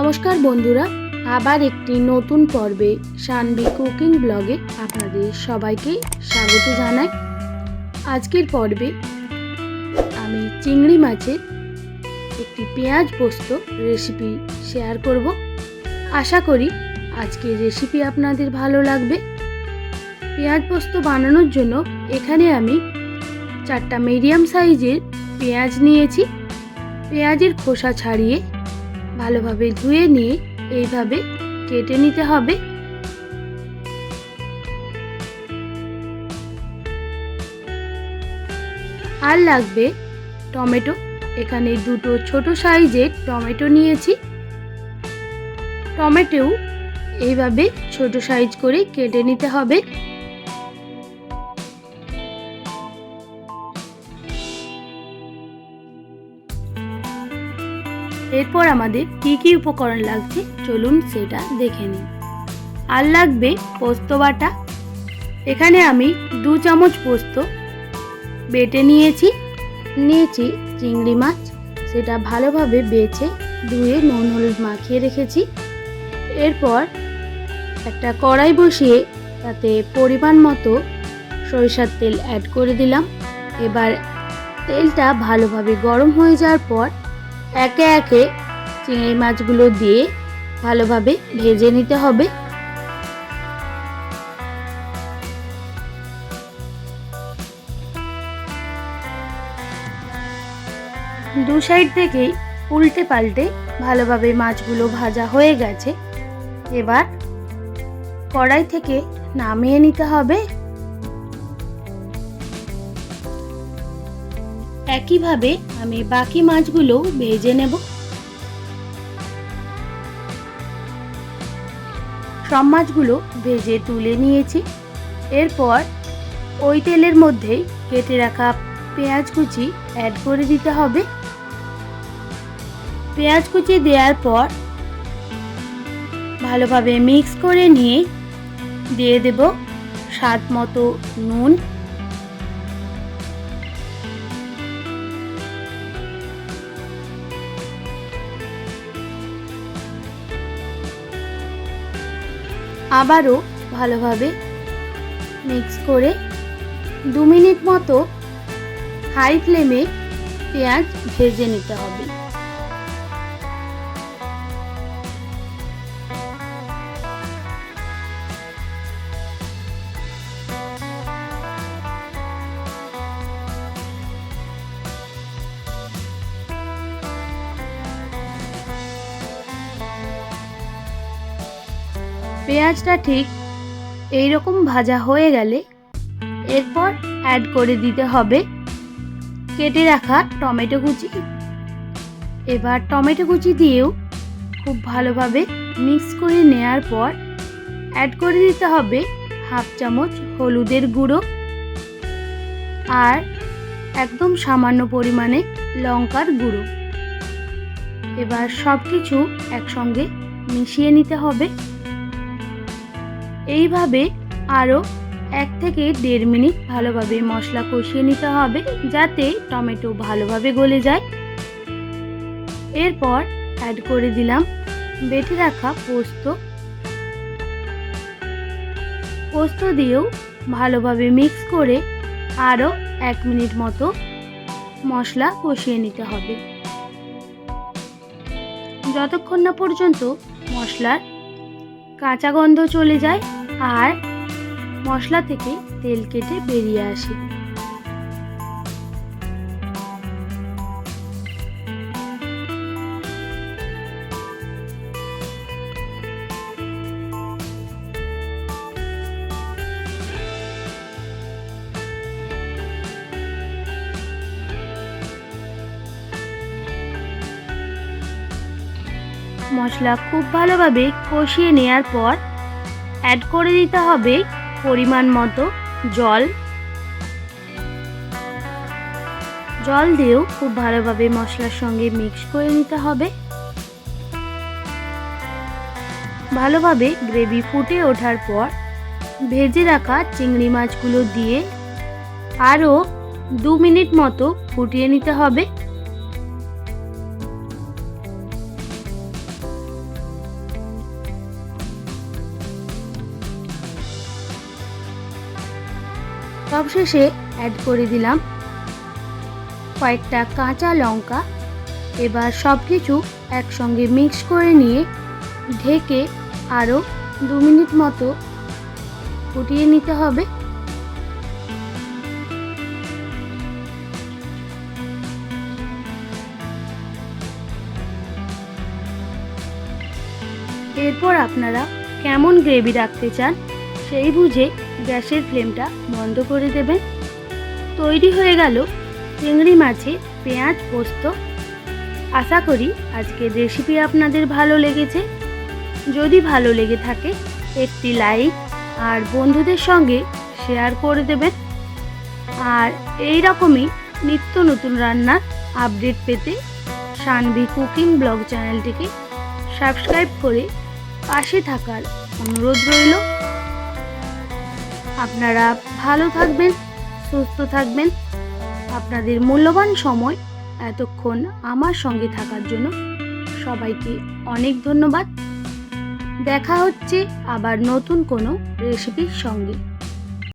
নমস্কার বন্ধুরা, আবার একটি নতুন পর্বে শানভি কুকিং ব্লগে আপনাদের সবাইকে স্বাগত জানাই। আজকের পর্বে আমি চিংড়ি মাছের একটি পেঁয়াজ পোস্ত রেসিপি শেয়ার করব। আশা করি আজকের রেসিপি আপনাদের ভালো লাগবে। পেঁয়াজ পোস্ত বানানোর জন্য এখানে আমি 4টা মিডিয়াম সাইজের পেঁয়াজ নিয়েছি। পেঁয়াজের খোসা ছাড়িয়ে ভালোভাবে ধুয়ে নিয়ে এইভাবে কেটে নিতে হবে। আর লাগবে টমেটো। এখানে 2টো ছোট সাইজের টমেটো নিয়েছি। টমেটো এইভাবে ছোট সাইজ করে কেটে নিতে হবে। এরপর আমাদের কি কি উপকরণ লাগছে চলুন সেটা দেখে নিই। আর লাগবে পোস্ত বাটা। এখানে আমি 2 চামচ পোস্ত বেটে নিয়েছি। চিংড়ি মাছ, সেটা ভালোভাবে বেছে ধুয়ে নুন হলুদ মাখিয়ে রেখেছি। এরপর একটা কড়াই বসিয়ে তাতে পরিমাণ মতো সরিষার তেল অ্যাড করে দিলাম। এবার তেলটা ভালোভাবে গরম হয়ে যাওয়ার পর একে একে চিংড়ি মাছগুলো দিয়ে ভালোভাবে ভেজে নিতে হবে। দু সাইড থেকেই উল্টে পাল্টে ভালোভাবে মাছগুলো ভাজা হয়ে গেছে। এবার কড়াই থেকে নামিয়ে নিতে হবে। একইভাবে আমি বাকি মাছগুলো ভেজে নেব। সব মাছগুলো ভেজে তুলে নিয়েছি। এরপর ওই তেলের মধ্যেই কেটে রাখা পেঁয়াজ কুচি অ্যাড করে দিতে হবে। পেঁয়াজ কুচি দেওয়ার পর ভালোভাবে মিক্স করে নিয়ে দিয়ে দেব স্বাদ মতো নুন। আবারও ভালোভাবে মিক্স করে 2 মিনিট মতো হাই ফ্লেমে পেঁয়াজ ভেজে নিতে হবে। পেঁয়াজটা ঠিক এইরকম ভাজা হয়ে গেলে এরপর অ্যাড করে দিতে হবে কেটে রাখা টমেটো কুচি। এবার টমেটো কুচি দিয়েও খুব ভালোভাবে মিক্স করে নেওয়ার পর অ্যাড করে দিতে হবে হাফ চামচ হলুদের গুঁড়ো আর একদম সামান্য পরিমাণে লঙ্কার গুঁড়ো। এবার সব কিছু একসঙ্গে মিশিয়ে নিতে হবে। এইভাবে আরও 1 থেকে 1.5 মিনিট ভালোভাবে মশলা কষিয়ে নিতে হবে যাতে টমেটো ভালোভাবে গলে যায়। এরপর অ্যাড করে দিলাম বেটে রাখা পোস্ত দিয়েও ভালোভাবে মিক্স করে আরও 1 মিনিট মতো মশলা কষিয়ে নিতে হবে যতক্ষণ না পর্যন্ত মশলার কাঁচা গন্ধ চলে যায় আর মশলা থেকে তেল কেটে বেরিয়ে আসে। মশলা খুব ভালোভাবে কষিয়ে নেওয়ার পর অ্যাড করে দিতে হবে পরিমাণ মতো জল দিয়েও খুব ভালোভাবে মশলার সঙ্গে মিক্স করে নিতে হবে। ভালোভাবে গ্রেভি ফুটে ওঠার পর ভেজে রাখা চিংড়ি মাছগুলো দিয়ে আরও 2 মিনিট মতো ফুটিয়ে নিতে হবে। সবশেষে অ্যাড করে দিলাম কয়েকটা কাঁচা লঙ্কা। এবার সব কিছু একসঙ্গে মিক্স করে নিয়ে ঢেকে আরও 2 মিনিট মতো ফুটিয়ে নিতে হবে। এরপর আপনারা কেমন গ্রেভি রাখতে চান সেই বুঝে গ্যাসের ফ্লেমটা বন্ধ করে দেবেন। তৈরি হয়ে গেল চিংড়ি মাছের পেঁয়াজ পোস্ত। আশা করি আজকের রেসিপি আপনাদের ভালো লেগেছে। যদি ভালো লেগে থাকে একটি লাইক আর বন্ধুদের সঙ্গে শেয়ার করে দেবেন। আর এই রকমই নিত্য নতুন রান্নার আপডেট পেতে সানভি কুকিং ব্লগ চ্যানেলটিকে সাবস্ক্রাইব করে পাশে থাকার অনুরোধ রইল। আপনারা ভালো থাকবেন, সুস্থ থাকবেন। আপনাদের মূল্যবান সময় এতক্ষণ আমার সঙ্গে থাকার জন্য সবাইকে অনেক ধন্যবাদ। দেখা হচ্ছে আবার নতুন কোনো রেসিপির সঙ্গে।